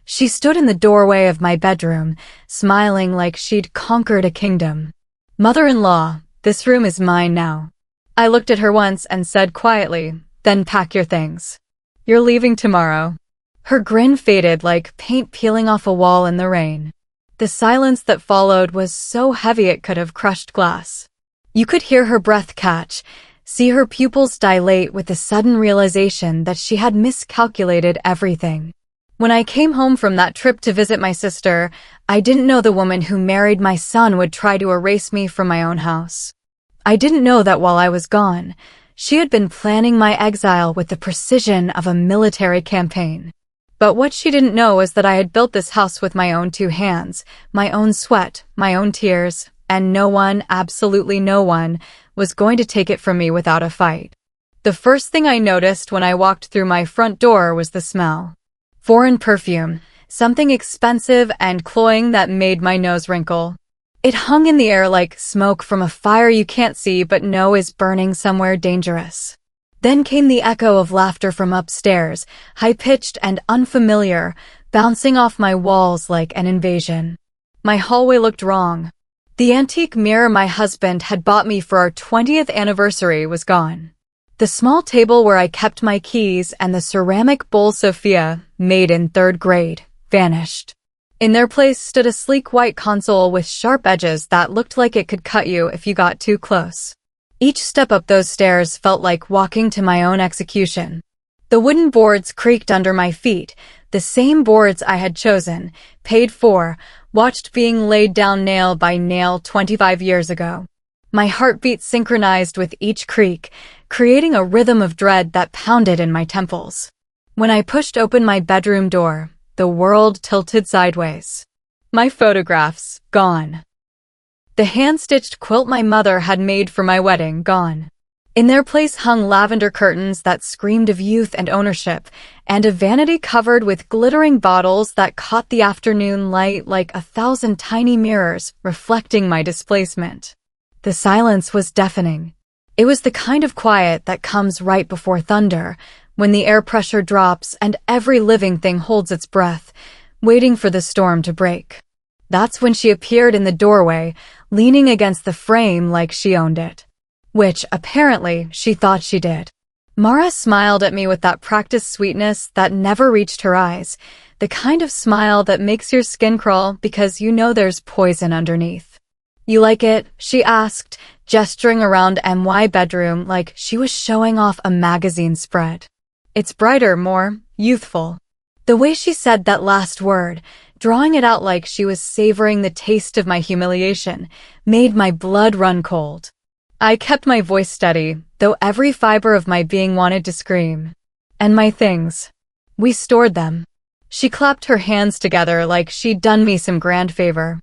She stood in the doorway of my bedroom, smiling like she'd conquered a kingdom. "Mother-in-law, this room is mine now." I looked at her once and said quietly, "Then pack your things. You're leaving tomorrow." Her grin faded like paint peeling off a wall in the rain. The silence that followed was so heavy it could have crushed glass. You could hear her breath catch, see her pupils dilate with the sudden realization that she had miscalculated everything. When I came home from that trip to visit my sister, I didn't know the woman who married my son would try to erase me from my own house. I didn't know that while I was gone, she had been planning my exile with the precision of a military campaign. But what she didn't know was that I had built this house with my own 2 hands, my own sweat, my own tears, and no one, absolutely no one, was going to take it from me without a fight. The first thing I noticed when I walked through my front door was the smell. Foreign perfume, something expensive and cloying that made my nose wrinkle. It hung in the air like smoke from a fire you can't see but know is burning somewhere dangerous. Then came the echo of laughter from upstairs, high-pitched and unfamiliar, bouncing off my walls like an invasion. My hallway looked wrong. The antique mirror my husband had bought me for our 20th anniversary was gone. The small table where I kept my keys and the ceramic bowl Sophia, made in 3rd grade, vanished. In their place stood a sleek white console with sharp edges that looked like it could cut you if you got too close. Each step up those stairs felt like walking to my own execution. The wooden boards creaked under my feet, the same boards I had chosen, paid for, watched being laid down nail by nail 25 years ago. My heartbeat synchronized with each creak, creating a rhythm of dread that pounded in my temples. When I pushed open my bedroom door, the world tilted sideways. My photographs, gone. The hand-stitched quilt my mother had made for my wedding, gone. In their place hung lavender curtains that screamed of youth and ownership, and a vanity covered with glittering bottles that caught the afternoon light like 1,000 tiny mirrors, reflecting my displacement. The silence was deafening. It was the kind of quiet that comes right before thunder, when the air pressure drops and every living thing holds its breath, waiting for the storm to break. That's when she appeared in the doorway, leaning against the frame like she owned it. Which, apparently, she thought she did. Mara smiled at me with that practiced sweetness that never reached her eyes, the kind of smile that makes your skin crawl because you know there's poison underneath. "You like it?" she asked, gesturing around my bedroom like she was showing off a magazine spread. "It's brighter, more youthful." The way she said that last word, drawing it out like she was savoring the taste of my humiliation, made my blood run cold. I kept my voice steady, though every fiber of my being wanted to scream. "And my things. We stored them." She clapped her hands together like she'd done me some grand favor.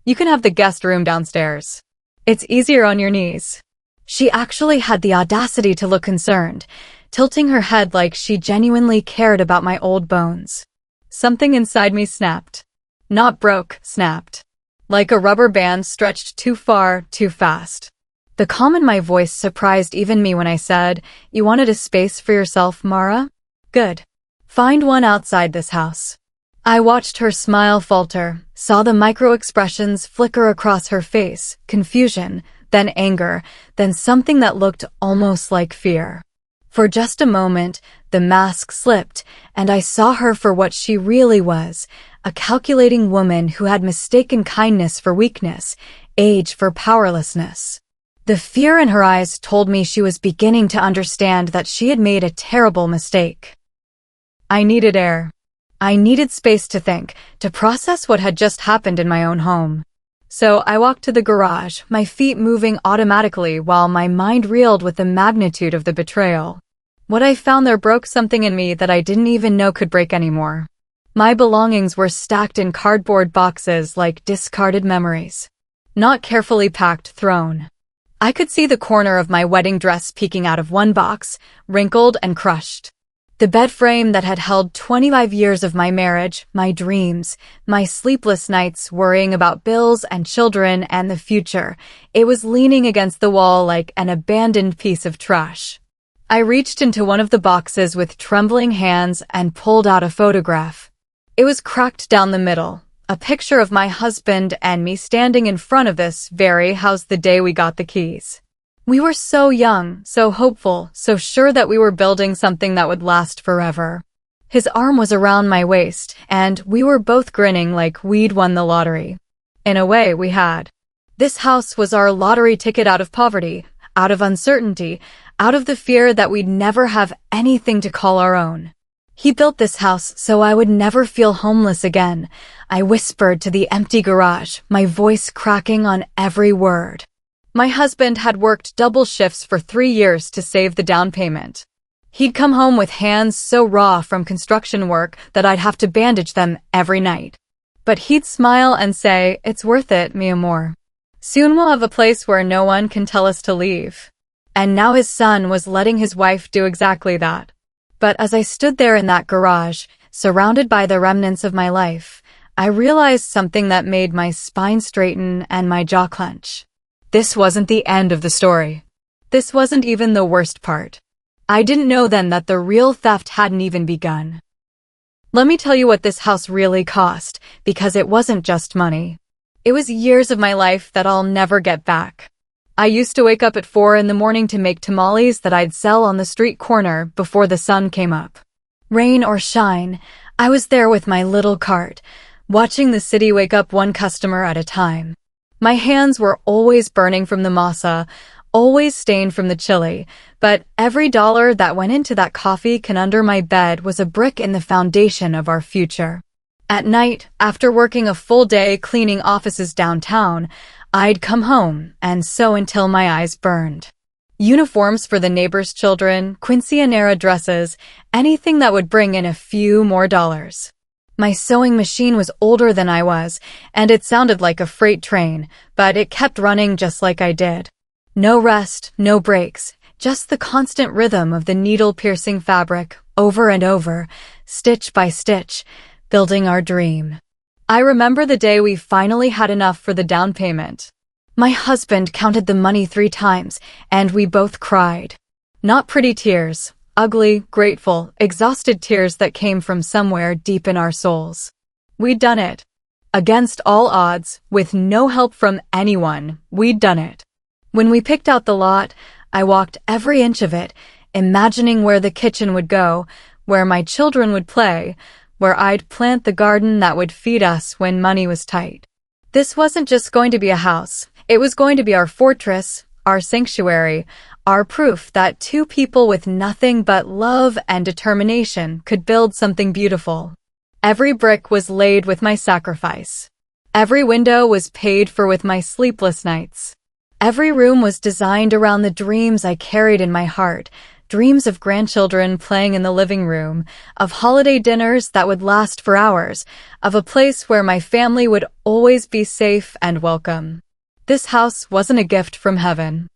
"You can have the guest room downstairs. It's easier on your knees." She actually had the audacity to look concerned, tilting her head like she genuinely cared about my old bones. Something inside me snapped. Not broke, snapped. Like a rubber band stretched too far, too fast. The calm in my voice surprised even me when I said, "You wanted a space for yourself, Mara? Good. Find one outside this house." I watched her smile falter, saw the micro-expressions flicker across her face, confusion, then anger, then something that looked almost like fear. For just a moment, the mask slipped, and I saw her for what she really was, a calculating woman who had mistaken kindness for weakness, age for powerlessness. The fear in her eyes told me she was beginning to understand that she had made a terrible mistake. I needed air. I needed space to think, to process what had just happened in my own home. So I walked to the garage, my feet moving automatically while my mind reeled with the magnitude of the betrayal. What I found there broke something in me that I didn't even know could break anymore. My belongings were stacked in cardboard boxes like discarded memories. Not carefully packed, thrown. I could see the corner of my wedding dress peeking out of one box, wrinkled and crushed. The bed frame that had held 25 years of my marriage, my dreams, my sleepless nights worrying about bills and children and the future, it was leaning against the wall like an abandoned piece of trash. I reached into one of the boxes with trembling hands and pulled out a photograph. It was cracked down the middle, a picture of my husband and me standing in front of this very house the day we got the keys. We were so young, so hopeful, so sure that we were building something that would last forever. His arm was around my waist, and we were both grinning like we'd won the lottery. In a way, we had. This house was our lottery ticket out of poverty, out of uncertainty, out of the fear that we'd never have anything to call our own. He built this house so I would never feel homeless again. I whispered to the empty garage, my voice cracking on every word. My husband had worked double shifts for 3 years to save the down payment. He'd come home with hands so raw from construction work that I'd have to bandage them every night. But he'd smile and say, "It's worth it, mi amor. Soon we'll have a place where no one can tell us to leave." And now his son was letting his wife do exactly that. But as I stood there in that garage, surrounded by the remnants of my life, I realized something that made my spine straighten and my jaw clench. This wasn't the end of the story. This wasn't even the worst part. I didn't know then that the real theft hadn't even begun. Let me tell you what this house really cost, because it wasn't just money. It was years of my life that I'll never get back. I used to wake up at 4 in the morning to make tamales that I'd sell on the street corner before the sun came up. Rain or shine, I was there with my little cart, watching the city wake up one customer at a time. My hands were always burning from the masa, always stained from the chili, but every dollar that went into that coffee can under my bed was a brick in the foundation of our future. At night, after working a full day cleaning offices downtown, I'd come home and sew until my eyes burned. Uniforms for the neighbors' children, quinceañera dresses, anything that would bring in a few more dollars. My sewing machine was older than I was, and it sounded like a freight train, but it kept running just like I did. No rest, no breaks, just the constant rhythm of the needle-piercing fabric, over and over, stitch by stitch, building our dream. I remember the day we finally had enough for the down payment. My husband counted the money 3 times, and we both cried. Not pretty tears. Ugly, grateful, exhausted tears that came from somewhere deep in our souls. We'd done it. Against all odds, with no help from anyone, we'd done it. When we picked out the lot, I walked every inch of it, imagining where the kitchen would go, where my children would play, where I'd plant the garden that would feed us when money was tight. This wasn't just going to be a house. It was going to be our fortress, our sanctuary, our proof that 2 people with nothing but love and determination could build something beautiful. Every brick was laid with my sacrifice. Every window was paid for with my sleepless nights. Every room was designed around the dreams I carried in my heart, dreams of grandchildren playing in the living room, of holiday dinners that would last for hours, of a place where my family would always be safe and welcome. This house wasn't a gift from heaven.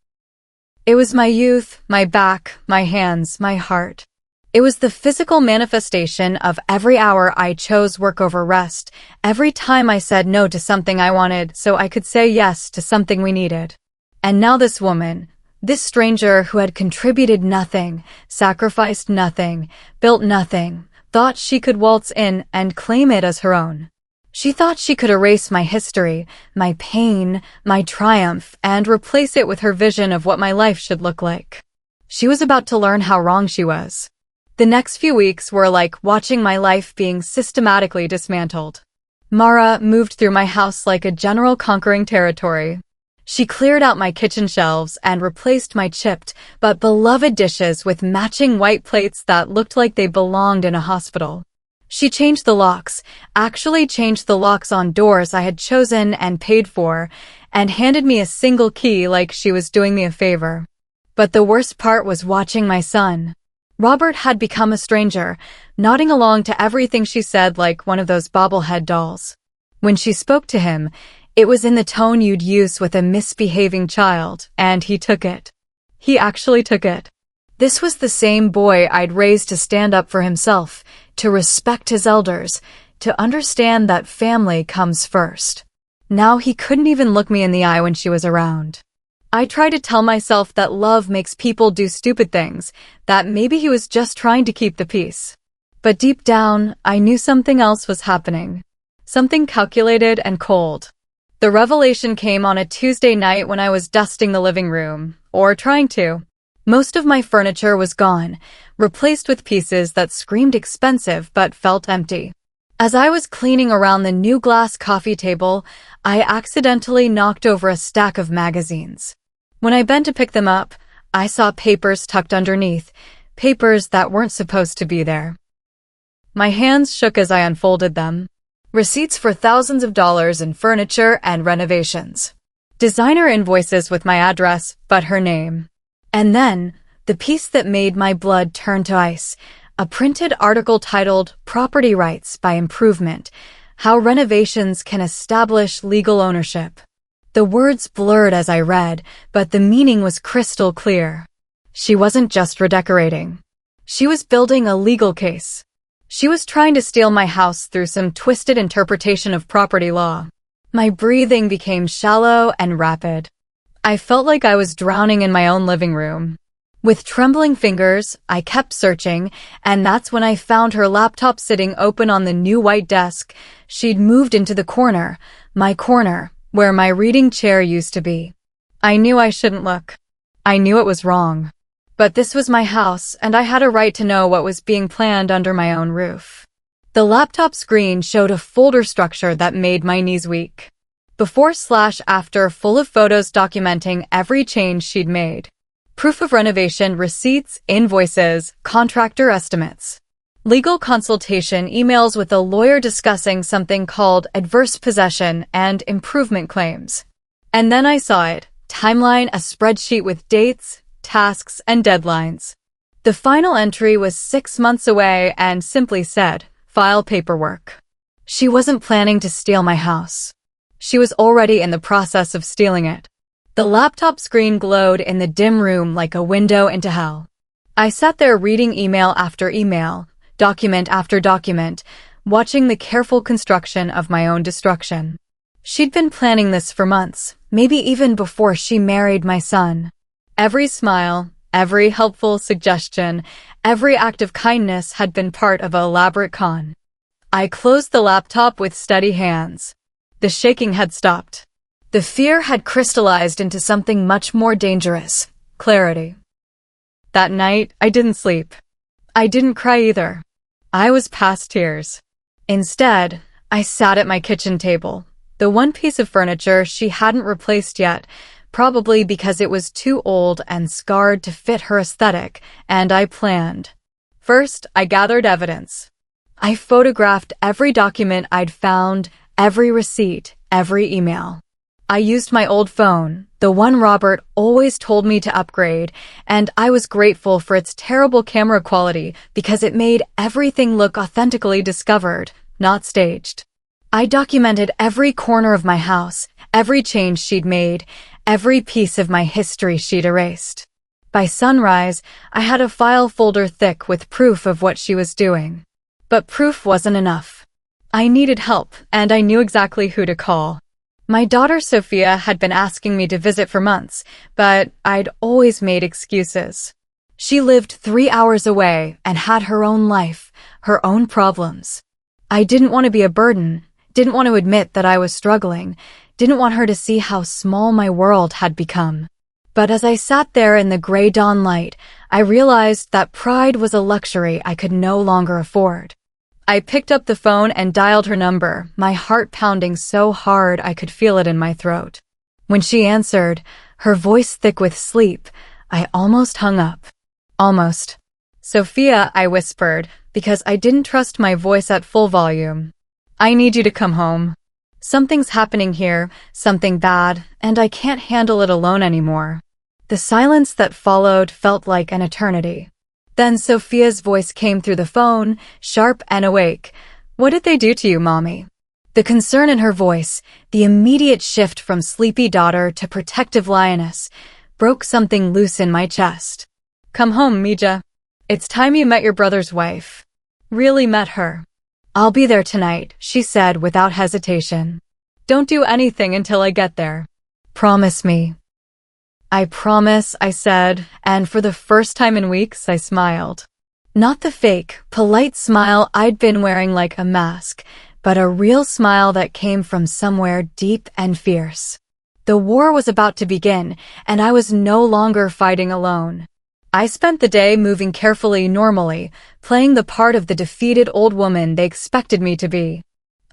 It was my youth, my back, my hands, my heart. It was the physical manifestation of every hour I chose work over rest, every time I said no to something I wanted so I could say yes to something we needed. And now this woman, this stranger who had contributed nothing, sacrificed nothing, built nothing, thought she could waltz in and claim it as her own. She thought she could erase my history, my pain, my triumph, and replace it with her vision of what my life should look like. She was about to learn how wrong she was. The next few weeks were like watching my life being systematically dismantled. Mara moved through my house like a general conquering territory. She cleared out my kitchen shelves and replaced my chipped but beloved dishes with matching white plates that looked like they belonged in a hospital. She changed the locks, actually changed the locks on doors I had chosen and paid for, and handed me a single key like she was doing me a favor. But the worst part was watching my son. Robert had become a stranger, nodding along to everything she said like one of those bobblehead dolls. When she spoke to him, it was in the tone you'd use with a misbehaving child, and he took it. He actually took it. This was the same boy I'd raised to stand up for himself, to respect his elders, to understand that family comes first. Now he couldn't even look me in the eye when she was around. I tried to tell myself that love makes people do stupid things, that maybe he was just trying to keep the peace. But deep down, I knew something else was happening. Something calculated and cold. The revelation came on a Tuesday night when I was dusting the living room, or trying to. Most of my furniture was gone, replaced with pieces that screamed expensive but felt empty. As I was cleaning around the new glass coffee table, I accidentally knocked over a stack of magazines. When I bent to pick them up, I saw papers tucked underneath, papers that weren't supposed to be there. My hands shook as I unfolded them. Receipts for thousands of dollars in furniture and renovations. Designer invoices with my address, but her name. And then, the piece that made my blood turn to ice, a printed article titled "Property Rights by Improvement: How Renovations Can Establish Legal Ownership." The words blurred as I read, but the meaning was crystal clear. She wasn't just redecorating. She was building a legal case. She was trying to steal my house through some twisted interpretation of property law. My breathing became shallow and rapid. I felt like I was drowning in my own living room. With trembling fingers, I kept searching, and that's when I found her laptop sitting open on the new white desk. She'd moved into the corner, my corner, where my reading chair used to be. I knew I shouldn't look. I knew it was wrong. But this was my house, and I had a right to know what was being planned under my own roof. The laptop screen showed a folder structure that made my knees weak. Before/after, full of photos documenting every change she'd made. Proof of renovation, receipts, invoices, contractor estimates. Legal consultation emails with a lawyer discussing something called adverse possession and improvement claims. And then I saw it. Timeline, a spreadsheet with dates, tasks, and deadlines. The final entry was 6 months away and simply said, "File paperwork." She wasn't planning to steal my house. She was already in the process of stealing it. The laptop screen glowed in the dim room like a window into hell. I sat there reading email after email, document after document, watching the careful construction of my own destruction. She'd been planning this for months, maybe even before she married my son. Every smile, every helpful suggestion, every act of kindness had been part of an elaborate con. I closed the laptop with steady hands. The shaking had stopped. The fear had crystallized into something much more dangerous: clarity. That night, I didn't sleep. I didn't cry either. I was past tears. Instead, I sat at my kitchen table, the one piece of furniture she hadn't replaced yet, probably because it was too old and scarred to fit her aesthetic, and I planned. First, I gathered evidence. I photographed every document I'd found, every receipt, every email. I used my old phone, the one Robert always told me to upgrade, and I was grateful for its terrible camera quality because it made everything look authentically discovered, not staged. I documented every corner of my house, every change she'd made, every piece of my history she'd erased. By sunrise, I had a file folder thick with proof of what she was doing. But proof wasn't enough. I needed help, and I knew exactly who to call. My daughter Sophia had been asking me to visit for months, but I'd always made excuses. She lived 3 hours away and had her own life, her own problems. I didn't want to be a burden, didn't want to admit that I was struggling, didn't want her to see how small my world had become. But as I sat there in the gray dawn light, I realized that pride was a luxury I could no longer afford. I picked up the phone and dialed her number, my heart pounding so hard I could feel it in my throat. When she answered, her voice thick with sleep, I almost hung up. Almost. "Sophia," I whispered, because I didn't trust my voice at full volume. "I need you to come home. Something's happening here, something bad, and I can't handle it alone anymore." The silence that followed felt like an eternity. Then Sophia's voice came through the phone, sharp and awake. "What did they do to you, Mommy?" The concern in her voice, the immediate shift from sleepy daughter to protective lioness, broke something loose in my chest. "Come home, Mija. It's time you met your brother's wife. Really met her." "I'll be there tonight," she said without hesitation. "Don't do anything until I get there. Promise me." "I promise," I said, and for the first time in weeks, I smiled. Not the fake, polite smile I'd been wearing like a mask, but a real smile that came from somewhere deep and fierce. The war was about to begin, and I was no longer fighting alone. I spent the day moving carefully normally, playing the part of the defeated old woman they expected me to be.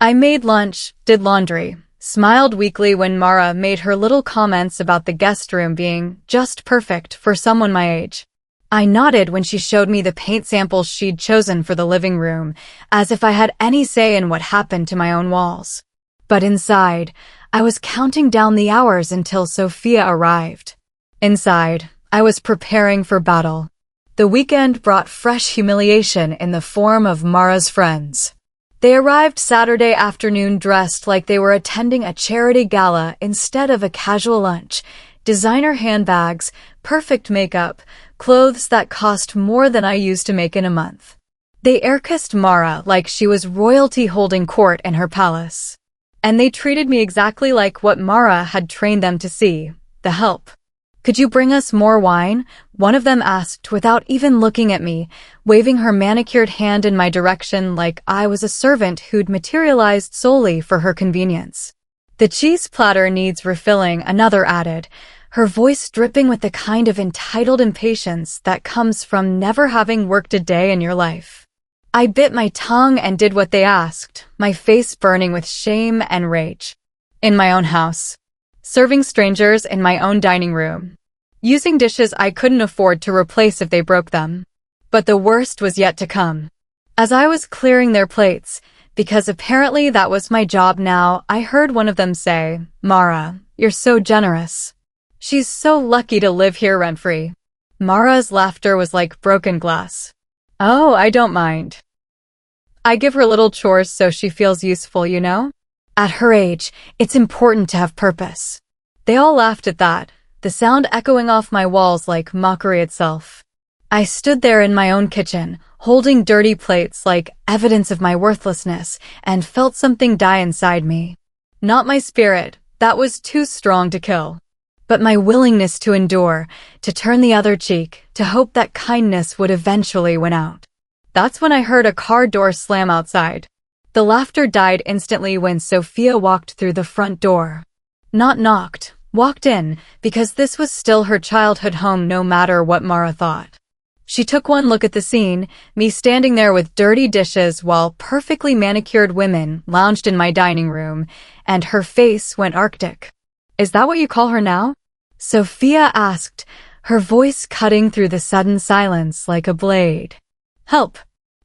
I made lunch, did laundry, smiled weakly when Mara made her little comments about the guest room being just perfect for someone my age. I nodded when she showed me the paint samples she'd chosen for the living room, as if I had any say in what happened to my own walls. But inside, I was counting down the hours until Sophia arrived. Inside, I was preparing for battle. The weekend brought fresh humiliation in the form of Mara's friends. They arrived Saturday afternoon dressed like they were attending a charity gala instead of a casual lunch. Designer handbags, perfect makeup, clothes that cost more than I used to make in a month. They air-kissed Mara like she was royalty holding court in her palace. And they treated me exactly like what Mara had trained them to see, the help. "Could you bring us more wine?" one of them asked without even looking at me, waving her manicured hand in my direction like I was a servant who'd materialized solely for her convenience. "The cheese platter needs refilling," another added, her voice dripping with the kind of entitled impatience that comes from never having worked a day in your life. I bit my tongue and did what they asked, my face burning with shame and rage. In my own house. Serving strangers in my own dining room. Using dishes I couldn't afford to replace if they broke them. But the worst was yet to come. As I was clearing their plates, because apparently that was my job now, I heard one of them say, "Mara, you're so generous. She's so lucky to live here rent-free." Mara's laughter was like broken glass. "Oh, I don't mind. I give her little chores so she feels useful, you know? At her age, it's important to have purpose." They all laughed at that, the sound echoing off my walls like mockery itself. I stood there in my own kitchen, holding dirty plates like evidence of my worthlessness, and felt something die inside me. Not my spirit, that was too strong to kill. But my willingness to endure, to turn the other cheek, to hope that kindness would eventually win out. That's when I heard a car door slam outside. The laughter died instantly when Sophia walked through the front door. Not knocked, walked in, because this was still her childhood home no matter what Mara thought. She took one look at the scene, me standing there with dirty dishes while perfectly manicured women lounged in my dining room, and her face went arctic. "Is that what you call her now?" Sophia asked, her voice cutting through the sudden silence like a blade. "Help."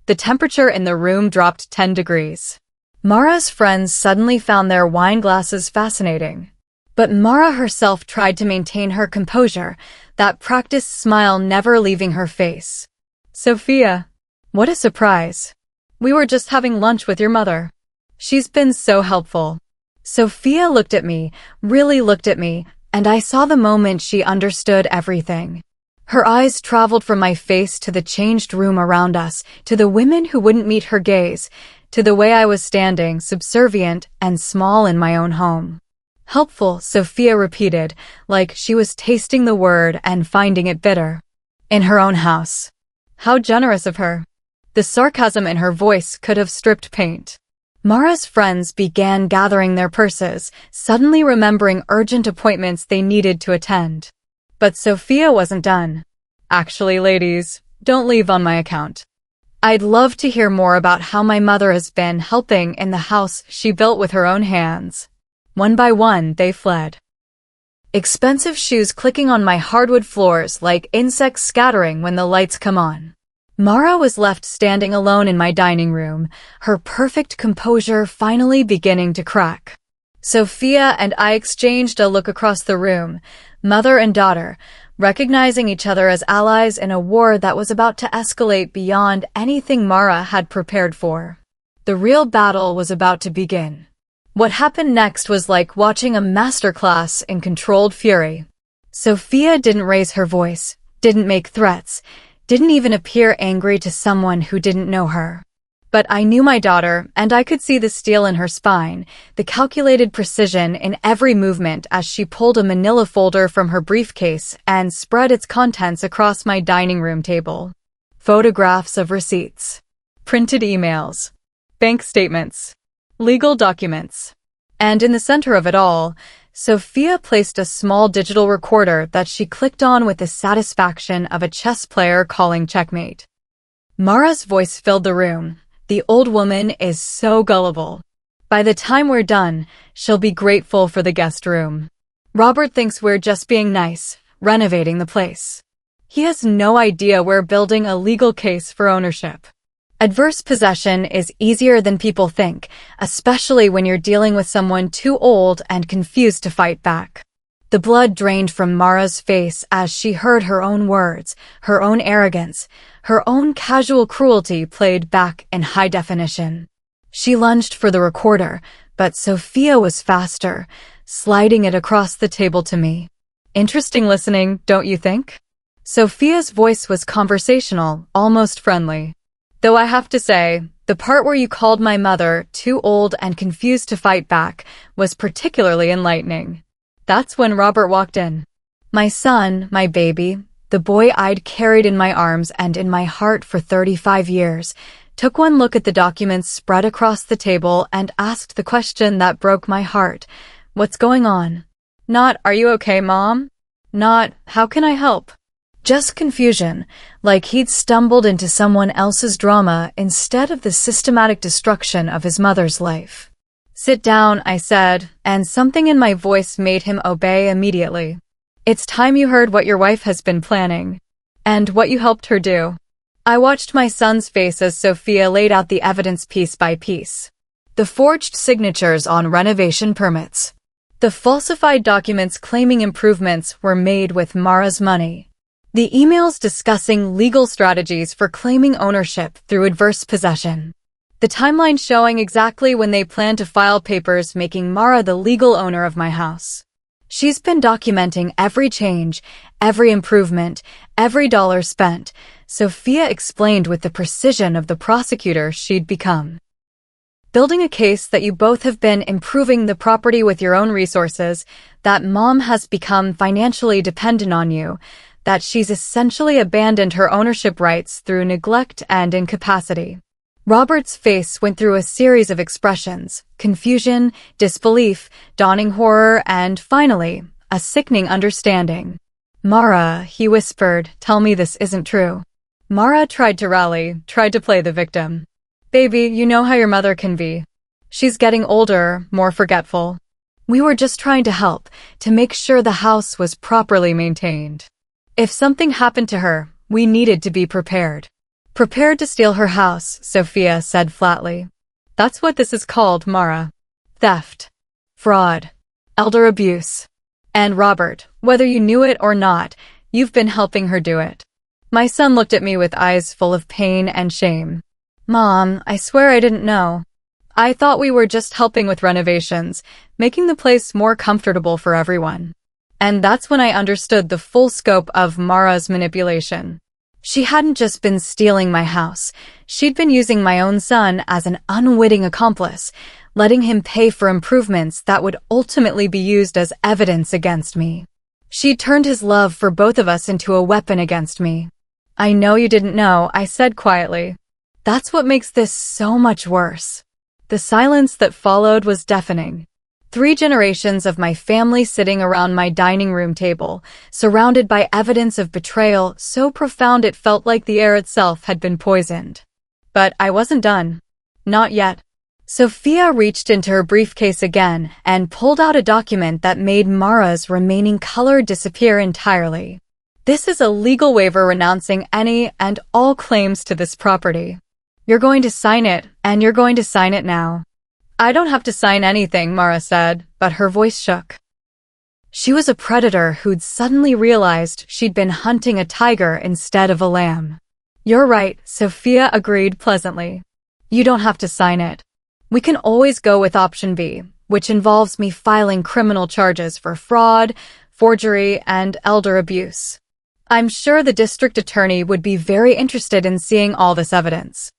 The temperature in the room dropped 10 degrees. Mara's friends suddenly found their wine glasses fascinating. But Mara herself tried to maintain her composure, that practiced smile never leaving her face. "Sophia, what a surprise. We were just having lunch with your mother. She's been so helpful." Sophia looked at me, really looked at me, and I saw the moment she understood everything. Her eyes traveled from my face to the changed room around us, to the women who wouldn't meet her gaze, to the way I was standing, subservient and small in my own home. "Helpful," Sophia repeated, like she was tasting the word and finding it bitter. "In her own house. How generous of her." The sarcasm in her voice could have stripped paint. Mara's friends began gathering their purses, suddenly remembering urgent appointments they needed to attend. But Sophia wasn't done. "Actually, ladies, don't leave on my account. I'd love to hear more about how my mother has been helping in the house she built with her own hands." One by one, they fled. Expensive shoes clicking on my hardwood floors like insects scattering when the lights come on. Mara was left standing alone in my dining room, her perfect composure finally beginning to crack. Sophia and I exchanged a look across the room, mother and daughter, recognizing each other as allies in a war that was about to escalate beyond anything Mara had prepared for. The real battle was about to begin. What happened next was like watching a masterclass in controlled fury. Sophia didn't raise her voice, didn't make threats, didn't even appear angry to someone who didn't know her. But I knew my daughter, and I could see the steel in her spine, the calculated precision in every movement as she pulled a manila folder from her briefcase and spread its contents across my dining room table. photographs of receipts, printed emails, bank statements, legal documents. And in the center of it all, Sophia placed a small digital recorder that she clicked on with the satisfaction of a chess player calling checkmate. Mara's voice filled the room. The old woman is so gullible. By the time we're done, she'll be grateful for the guest room. Robert thinks we're just being nice, renovating the place. He has no idea we're building a legal case for ownership. Adverse possession is easier than people think, especially when you're dealing with someone too old and confused to fight back. The blood drained from Mara's face as she heard her own words, her own arrogance, her own casual cruelty played back in high definition. She lunged for the recorder, but Sophia was faster, sliding it across the table to me. Interesting listening, don't you think? Sophia's voice was conversational, almost friendly. Though I have to say, the part where you called my mother too old and confused to fight back was particularly enlightening. That's when Robert walked in. My son, my baby, the boy I'd carried in my arms and in my heart for 35 years, took one look at the documents spread across the table and asked the question that broke my heart. What's going on? Not, are you okay, Mom? Not, how can I help? Just confusion, like he'd stumbled into someone else's drama instead of the systematic destruction of his mother's life. Sit down, I said, and something in my voice made him obey immediately. It's time you heard what your wife has been planning, and what you helped her do. I watched my son's face as Sophia laid out the evidence piece by piece. The forged signatures on renovation permits. The falsified documents claiming improvements were made with Mara's money. The emails discussing legal strategies for claiming ownership through adverse possession. The timeline showing exactly when they plan to file papers making Mara the legal owner of my house. She's been documenting every change, every improvement, every dollar spent, Sophia explained with the precision of the prosecutor she'd become. Building a case that you both have been improving the property with your own resources, that Mom has become financially dependent on you, that she's essentially abandoned her ownership rights through neglect and incapacity. Robert's face went through a series of expressions: confusion, disbelief, dawning horror, and finally, a sickening understanding. Mara, he whispered, tell me this isn't true. Mara tried to rally, tried to play the victim. Baby, you know how your mother can be. She's getting older, more forgetful. We were just trying to help, to make sure the house was properly maintained. If something happened to her, we needed to be prepared. Prepared to steal her house, Sophia said flatly. That's what this is called, Mara. Theft. Fraud. Elder abuse. And Robert, whether you knew it or not, you've been helping her do it. My son looked at me with eyes full of pain and shame. Mom, I swear I didn't know. I thought we were just helping with renovations, making the place more comfortable for everyone. And that's when I understood the full scope of Mara's manipulation. She hadn't just been stealing my house. She'd been using my own son as an unwitting accomplice, letting him pay for improvements that would ultimately be used as evidence against me. She turned his love for both of us into a weapon against me. I know you didn't know, I said quietly. That's what makes this so much worse. The silence that followed was deafening. 3 generations of my family sitting around my dining room table, surrounded by evidence of betrayal so profound it felt like the air itself had been poisoned. But I wasn't done. Not yet. Sophia reached into her briefcase again and pulled out a document that made Mara's remaining color disappear entirely. This is a legal waiver renouncing any and all claims to this property. You're going to sign it, and you're going to sign it now. I don't have to sign anything, Mara said, but her voice shook. She was a predator who'd suddenly realized she'd been hunting a tiger instead of a lamb. You're right, Sophia agreed pleasantly. You don't have to sign it. We can always go with option B, which involves me filing criminal charges for fraud, forgery, and elder abuse. I'm sure the district attorney would be very interested in seeing all this evidence.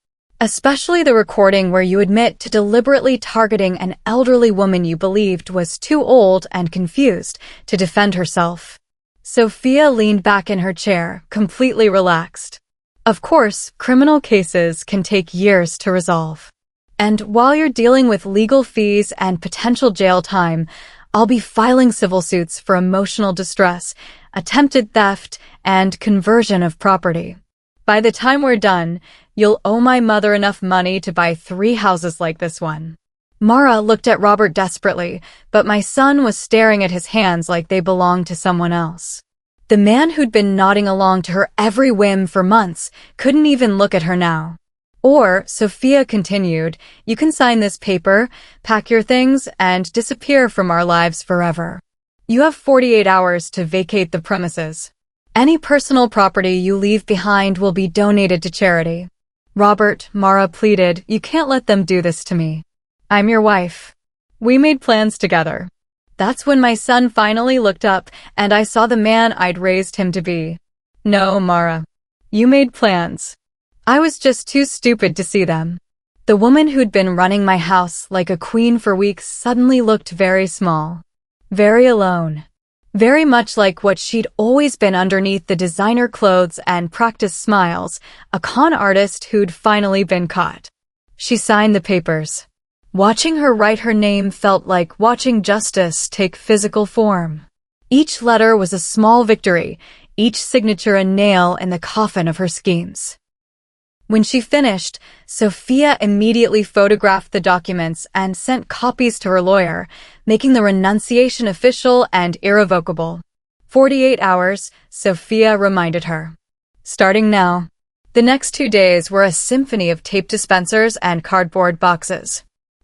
Especially the recording where you admit to deliberately targeting an elderly woman you believed was too old and confused to defend herself. Sophia leaned back in her chair, completely relaxed. Of course, criminal cases can take years to resolve. And while you're dealing with legal fees and potential jail time, I'll be filing civil suits for emotional distress, attempted theft, and conversion of property. By the time we're done, you'll owe my mother enough money to buy 3 houses like this one. Mara looked at Robert desperately, but my son was staring at his hands like they belonged to someone else. The man who'd been nodding along to her every whim for months couldn't even look at her now. Or, Sophia continued, you can sign this paper, pack your things, and disappear from our lives forever. You have 48 hours to vacate the premises. Any personal property you leave behind will be donated to charity. Robert, Mara pleaded, you can't let them do this to me. I'm your wife. We made plans together. That's when my son finally looked up and I saw the man I'd raised him to be. No, Mara. You made plans. I was just too stupid to see them. The woman who'd been running my house like a queen for weeks suddenly looked very small. Very alone. Very much like what she'd always been underneath the designer clothes and practiced smiles, a con artist who'd finally been caught. She signed the papers. Watching her write her name felt like watching justice take physical form. Each letter was a small victory, each signature a nail in the coffin of her schemes. When she finished, Sophia immediately photographed the documents and sent copies to her lawyer, making the renunciation official and irrevocable. 48 hours, Sophia reminded her. Starting now. The next 2 days were a symphony of tape dispensers and cardboard boxes.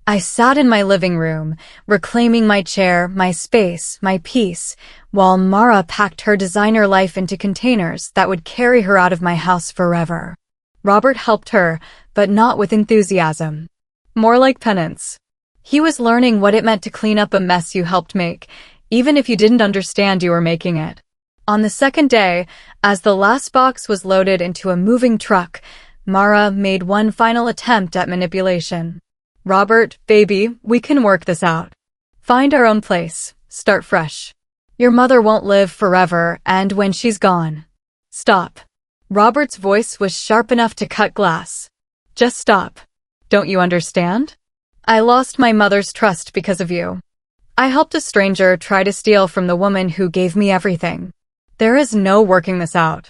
I sat in my living room, reclaiming my chair, my space, my peace, while Mara packed her designer life into containers that would carry her out of my house forever. Robert helped her, but not with enthusiasm. More like penance. He was learning what it meant to clean up a mess you helped make, even if you didn't understand you were making it. On the second day, as the last box was loaded into a moving truck, Mara made one final attempt at manipulation. Robert, baby, we can work this out. Find our own place. Start fresh. Your mother won't live forever, and when she's gone. Stop. Robert's voice was sharp enough to cut glass. Just stop. Don't you understand? I lost my mother's trust because of you. I helped a stranger try to steal from the woman who gave me everything. There is no working this out.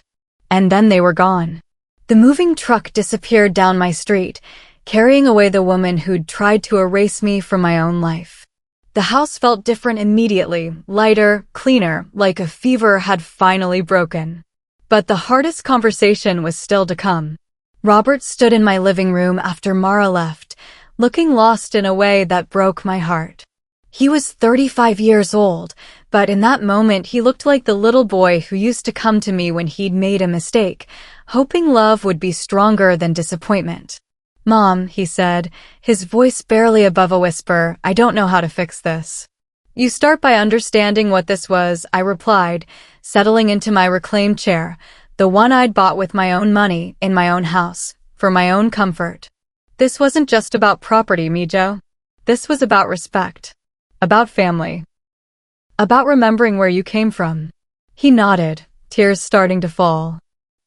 And then they were gone. The moving truck disappeared down my street, carrying away the woman who'd tried to erase me from my own life. The house felt different immediately, lighter, cleaner, like a fever had finally broken. But the hardest conversation was still to come. Robert stood in my living room after Mara left, looking lost in a way that broke my heart. He was 35 years old, but in that moment he looked like the little boy who used to come to me when he'd made a mistake, hoping love would be stronger than disappointment. Mom, he said, his voice barely above a whisper, I don't know how to fix this. You start by understanding what this was, I replied, settling into my reclaimed chair, the one I'd bought with my own money, in my own house, for my own comfort. This wasn't just about property, Mijo. This was about respect. About family. About remembering where you came from. He nodded, tears starting to fall.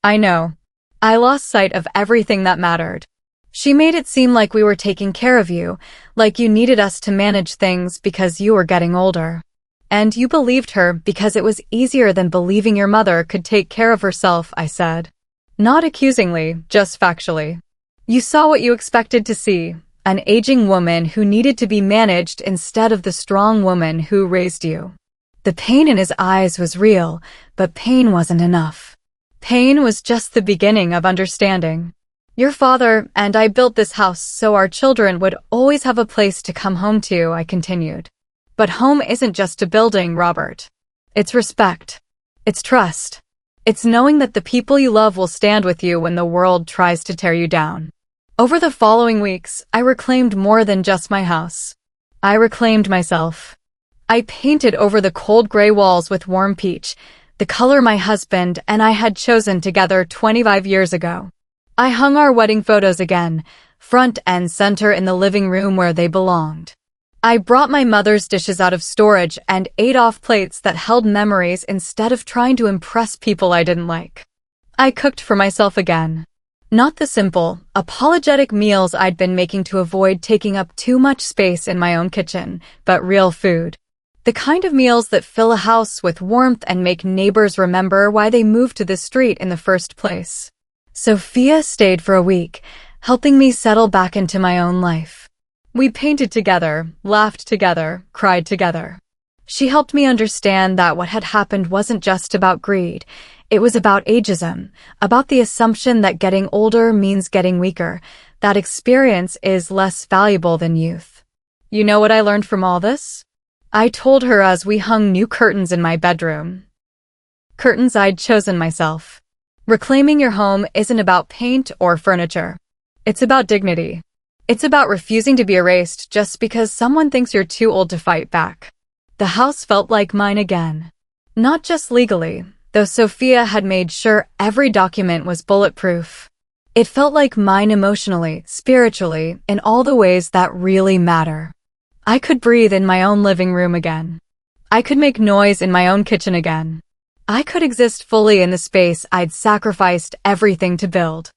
I know. I lost sight of everything that mattered. She made it seem like we were taking care of you, like you needed us to manage things because you were getting older. And you believed her because it was easier than believing your mother could take care of herself, I said. Not accusingly, just factually. You saw what you expected to see, an aging woman who needed to be managed instead of the strong woman who raised you. The pain in his eyes was real, but pain wasn't enough. Pain was just the beginning of understanding. Your father and I built this house so our children would always have a place to come home to, I continued. But home isn't just a building, Robert. It's respect. It's trust. It's knowing that the people you love will stand with you when the world tries to tear you down. Over the following weeks, I reclaimed more than just my house. I reclaimed myself. I painted over the cold gray walls with warm peach, the color my husband and I had chosen together 25 years ago. I hung our wedding photos again, front and center in the living room where they belonged. I brought my mother's dishes out of storage and ate off plates that held memories instead of trying to impress people I didn't like. I cooked for myself again. Not the simple, apologetic meals I'd been making to avoid taking up too much space in my own kitchen, but real food. The kind of meals that fill a house with warmth and make neighbors remember why they moved to the street in the first place. Sophia stayed for a week, helping me settle back into my own life. We painted together, laughed together, cried together. She helped me understand that what had happened wasn't just about greed. It was about ageism, about the assumption that getting older means getting weaker, that experience is less valuable than youth. You know what I learned from all this? I told her as we hung new curtains in my bedroom. Curtains I'd chosen myself. Reclaiming your home isn't about paint or furniture. It's about dignity. It's about refusing to be erased just because someone thinks you're too old to fight back. The house felt like mine again. Not just legally, though Sophia had made sure every document was bulletproof. It felt like mine emotionally, spiritually, in all the ways that really matter. I could breathe in my own living room again. I could make noise in my own kitchen again. I could exist fully in the space I'd sacrificed everything to build.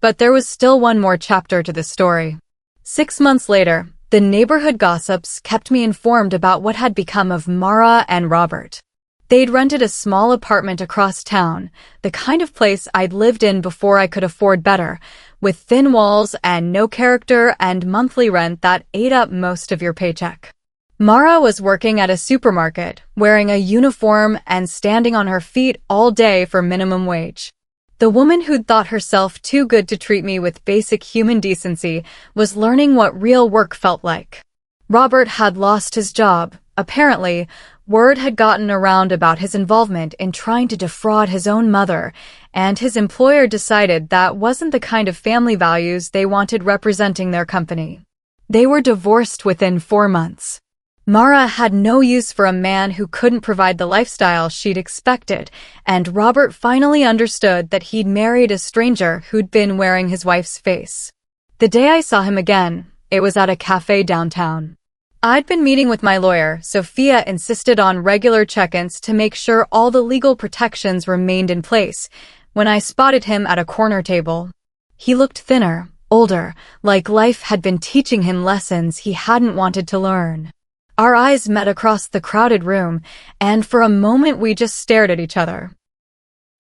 But there was still one more chapter to the story. 6 months later, the neighborhood gossips kept me informed about what had become of Mara and Robert. They'd rented a small apartment across town, the kind of place I'd lived in before I could afford better, with thin walls and no character and monthly rent that ate up most of your paycheck. Mara was working at a supermarket, wearing a uniform and standing on her feet all day for minimum wage. The woman who'd thought herself too good to treat me with basic human decency was learning what real work felt like. Robert had lost his job. Apparently, word had gotten around about his involvement in trying to defraud his own mother, and his employer decided that wasn't the kind of family values they wanted representing their company. They were divorced within 4 months. Mara had no use for a man who couldn't provide the lifestyle she'd expected, and Robert finally understood that he'd married a stranger who'd been wearing his wife's face. The day I saw him again, it was at a cafe downtown. I'd been meeting with my lawyer. Sophia insisted on regular check-ins to make sure all the legal protections remained in place, when I spotted him at a corner table. He looked thinner, older, like life had been teaching him lessons he hadn't wanted to learn. Our eyes met across the crowded room, and for a moment we just stared at each other.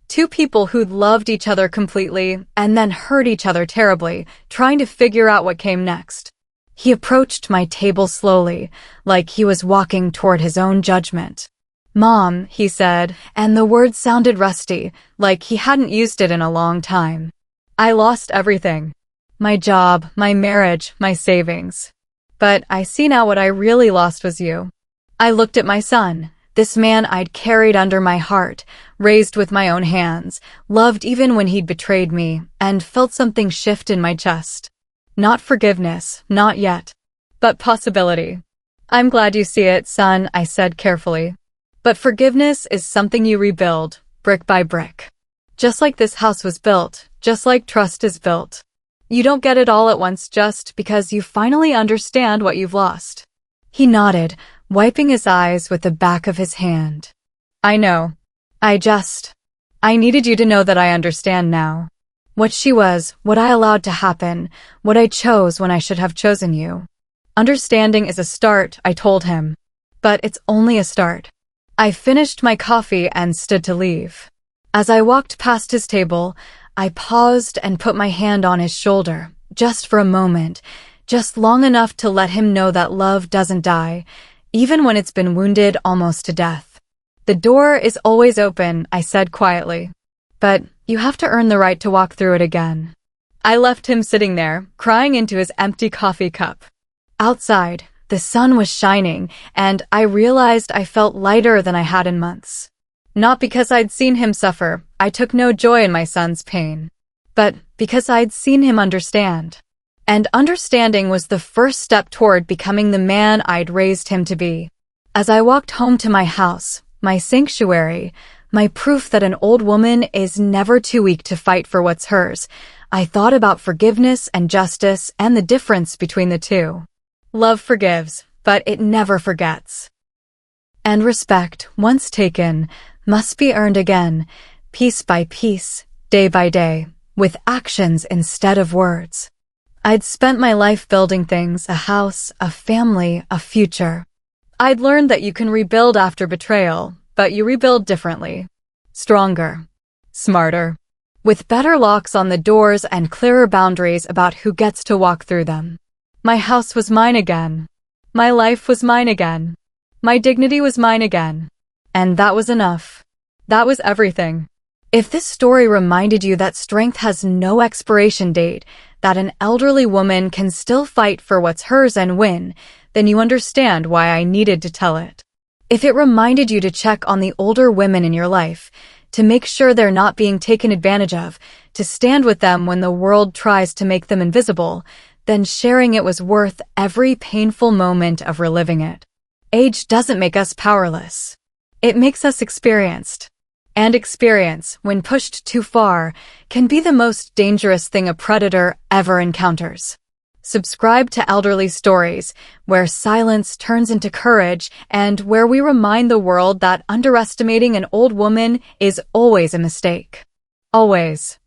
Two people who'd loved each other completely and then hurt each other terribly, trying to figure out what came next. He approached my table slowly, like he was walking toward his own judgment. "Mom," he said, and the word sounded rusty, like he hadn't used it in a long time. "I lost everything. My job, my marriage, my savings. But I see now what I really lost was you." I looked at my son, this man I'd carried under my heart, raised with my own hands, loved even when he'd betrayed me, and felt something shift in my chest. Not forgiveness, not yet. But possibility. "I'm glad you see it, son," I said carefully. "But forgiveness is something you rebuild, brick by brick. Just like this house was built, just like trust is built. You don't get it all at once just because you finally understand what you've lost." He nodded, wiping his eyes with the back of his hand. "I know. I needed you to know that I understand now. What she was, what I allowed to happen, what I chose when I should have chosen you. Understanding is a start," I told him. "But it's only a start." I finished my coffee and stood to leave. As I walked past his table, I paused and put my hand on his shoulder, just for a moment, just long enough to let him know that love doesn't die, even when it's been wounded almost to death. "The door is always open," I said quietly. "But you have to earn the right to walk through it again." I left him sitting there, crying into his empty coffee cup. Outside, the sun was shining, and I realized I felt lighter than I had in months. Not because I'd seen him suffer, I took no joy in my son's pain, but because I'd seen him understand. And understanding was the first step toward becoming the man I'd raised him to be. As I walked home to my house, my sanctuary, my proof that an old woman is never too weak to fight for what's hers, I thought about forgiveness and justice and the difference between the two. Love forgives, but it never forgets. And respect, once taken, must be earned again, piece by piece, day by day, with actions instead of words. I'd spent my life building things, a house, a family, a future. I'd learned that you can rebuild after betrayal, but you rebuild differently. Stronger. Smarter. With better locks on the doors and clearer boundaries about who gets to walk through them. My house was mine again. My life was mine again. My dignity was mine again. And that was enough. That was everything. If this story reminded you that strength has no expiration date, that an elderly woman can still fight for what's hers and win, then you understand why I needed to tell it. If it reminded you to check on the older women in your life, to make sure they're not being taken advantage of, to stand with them when the world tries to make them invisible, then sharing it was worth every painful moment of reliving it. Age doesn't make us powerless. It makes us experienced. And experience, when pushed too far, can be the most dangerous thing a predator ever encounters. Subscribe to Elderly Stories, where silence turns into courage and where we remind the world that underestimating an old woman is always a mistake. Always.